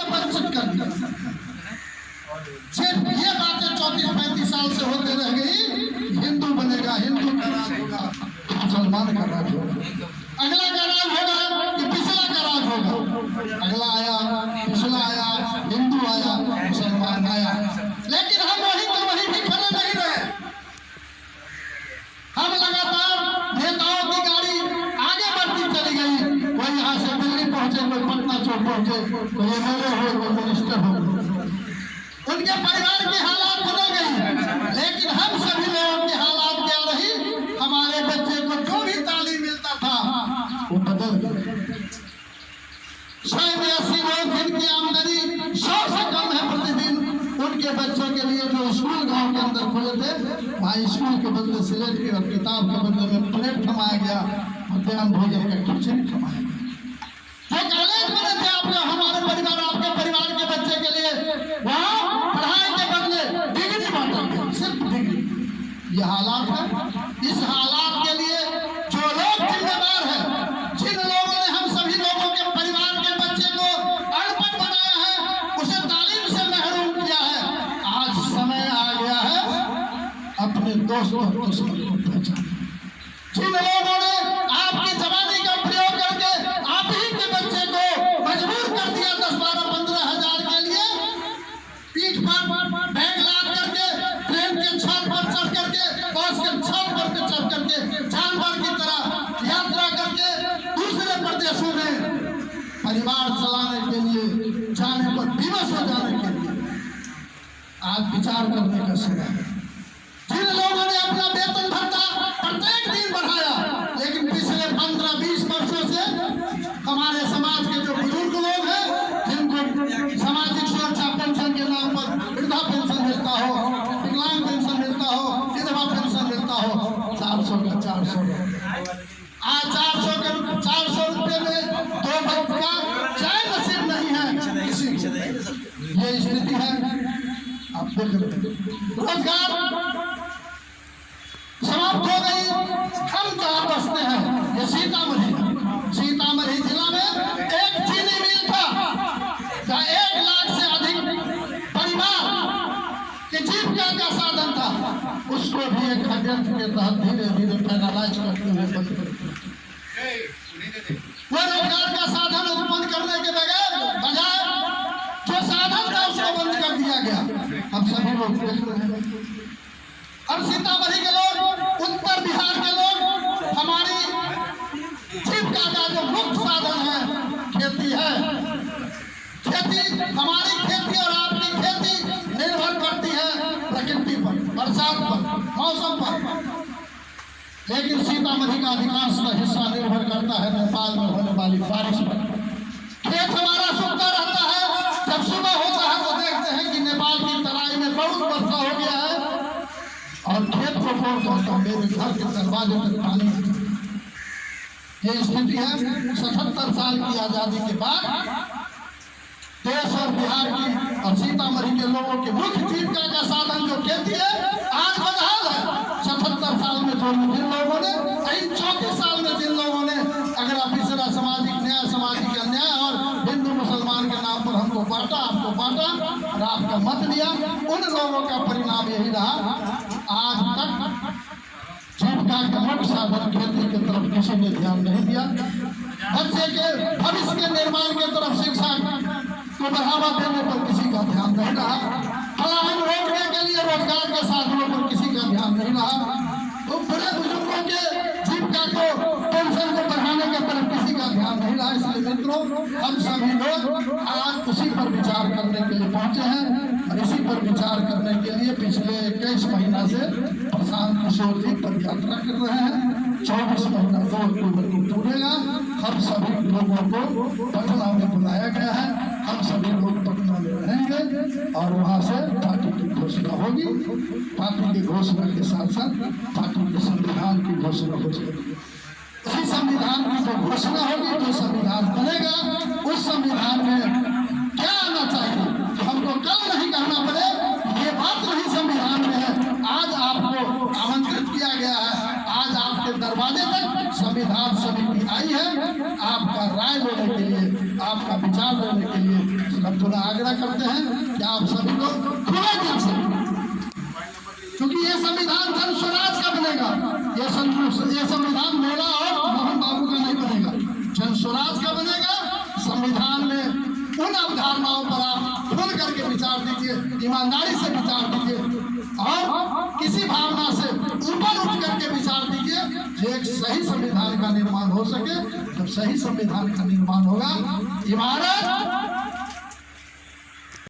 वंचित कर दिया। सिर्फ ये बातें 34-35 साल से होते रह गई, हिंदू बनेगा, हिंदू का राज होगा, मुसलमान का राज होगा, अगला का राज होगा कि पिछला का राज होगा, अगला आया, पिछला आया, हिंदू आया, मुसलमान आया, लेकिन हम वही तो वही भी खड़े नहीं रहे। हम लगातार नेताओं की गाड़ी आगे बढ़ती चली गई, कोई यहाँ से दिल्ली पहुंचे, कोई पटना चौक पहुंचे, कोई एमएलए हो, कोई मिनिस्टर हो, उनके परिवार के हालात बदल गई, लेकिन हम सभी लोगों के हालात क्या रही, हमारे बच्चे को जो भी तालीम मिलता था वो बदल गया। 180 लोग जिनकी आमदनी 100 से कम है प्रतिदिन, उनके बच्चों के लिए जो स्कूल गांव के अंदर खुले थे, वहाँ स्कूल के बदले सिलेट की और किताब के बदले में प्लेट थमाया गया, मध्याह्न भोजन का खिचड़ी थमाया गया। जो कॉलेज बने थे आपके, हमारे परिवार, आपके परिवार के बच्चे के लिए वहाँ पढ़ाई के बदले डिग्री बांटा गया, सिर्फ डिग्री। ये हालात है। इस हालात के लिए जो लोग जिम्मेदार हैं, जिन लोगों ने हम सभी लोगों के परिवार के बच्चे को अनपढ़ बनाया है, उसे तालीम से महरूम किया है, आज समय आ गया है अपने दोस्तों को पहचान। जिन लोगों ने आपकी जवानी का प्रयोग करके आप ही के बच्चे को मजबूर कर दिया 10-12-15 हजार के लिए, पीठ पर बैग लाद करके, ट्रेन के छत पर चढ़ करके, बस के छत पर चढ़ करके, जानवर की तरह यात्रा करके दूसरे प्रदेशों में परिवार चलाने के लिए जाने पर विवश हो जाने के लिए आज विचार करने का समय है। जिन लोगों ने अपना वेतन भत्ता प्रत्येक दिन बढ़ाया, लेकिन पिछले 15-20 वर्षों से हमारे समाज के जो बुजुर्ग लोग हैं, जिनको सामाजिक सुरक्षा पेंशन के नाम पर वृद्धा पेंशन मिलता हो, विकलांग पेंशन मिलता हो, विधवा पेंशन मिलता हो, 400 का 400 आज 400 रुपये में 2 वक्त का चाय नसीब नहीं है किसी को। ये स्थिति है, आप देख रहे हैं। रोजगार समाप्त हो गई। हम जहाँ बसते हैं ये सीतामढ़ी जिला में एक चीनी मिल था, जहाँ 1 लाख से अधिक परिवार के जीविका का साधन था, उसको भी एक षड्यंत्र के तहत धीरे धीरे पैरालाइज करते हुए बंद कर दिया। वो रोजगार का साधन उत्पन्न करने के बजाय जो साधन था उसको बंद कर दिया गया। हम सभी लोग देख रहे हैं। अब सीतामढ़ी के लोग, उत्तर बिहार के लोग, हमारी जीविका का जो मुख्य साधन है खेती है। खेती, हमारी खेती और आपकी खेती निर्भर करती है प्रकृति पर, बरसात पर, मौसम पर, लेकिन सीतामढ़ी का अधिकांश हिस्सा निर्भर करता है नेपाल में होने वाली बारिश पर। खेत हमारा सूखता रहता है, जब सुबह होता है तो देखते हैं कि नेपाल की तराई में बहुत वर्षा हो गया है और खेत को फोड़ करता मेरे घर के दरवाजे तक पानी। ये स्थिति है। 77 साल की आजादी के बाद देश और बिहार की और सीतामढ़ी के लोगों के मुख्य जीविका का साधन जो खेती है, आज बदहाल है। 77 साल में जो जिन लोगों ने, 34 साल में जिन लोगों ने अगर पिछड़ा सामाजिक न्याय, सामाजिक अन्याय और हिंदू मुसलमान के नाम पर हमको बांटा, आपको बांटा और आपका मत दिया, उन लोगों का परिणाम यही रहा। आज तक जीविका के मुख्य साधन खेती की तरफ किसी ने ध्यान नहीं दिया। बच्चे के भविष्य के निर्माण की तरफ, शिक्षा को बढ़ावा देने पर किसी का ध्यान नहीं रहा। पलायन रोकने के लिए रोजगार के साधनों पर किसी का ध्यान नहीं रहा। तो बड़े बुजुर्गों के जीविका को, पेंशन को बढ़ाने की तरफ किसी का ध्यान नहीं रहा। इसलिए मित्रों, हम सभी लोग आज उसी पर विचार करने के लिए पहुंचे हैं और इसी पर विचार करने के लिए पिछले 21 महीना से प्रशांत किशोर जी पद यात्रा कर रहे हैं। 24 महीना 2 अक्टूबर को पूरेगा। हम सभी लोगों को पटना में बुलाया गया है। हम सभी लोग पटना में रहेंगे और वहाँ से पार्टी की घोषणा होगी। पार्टी की घोषणा के साथ साथ पार्टी के संविधान की घोषणा हो जाएगी। उसी संविधान की जो घोषणा होगी, जो संविधान बनेगा, उस संविधान में क्या आना चाहिए, हमको कल नहीं कहना पड़े ये बात नहीं संविधान में है। आज आपको आमंत्रित किया गया है, आज आपके दरवाजे तक संविधान समिति आई है आपका राय लेने के लिए, आपका विचार लेने के लिए। खुला आग्रह करते हैं कि आप सभी लोग खुले दिल से, क्योंकि ये संविधान जन स्वराज का बनेगा, ये संविधान मेरा और मोहन बाबू का नहीं बनेगा, जन स्वराज का बनेगा। संविधान में उन अवधारणाओं पर आप खुल करके विचार दीजिए, ईमानदारी से विचार दीजिए और किसी भावना से ऊपर उठ करके विचार दीजिए जो एक सही संविधान का निर्माण हो सके। जब सही संविधान का निर्माण होगा, इमारत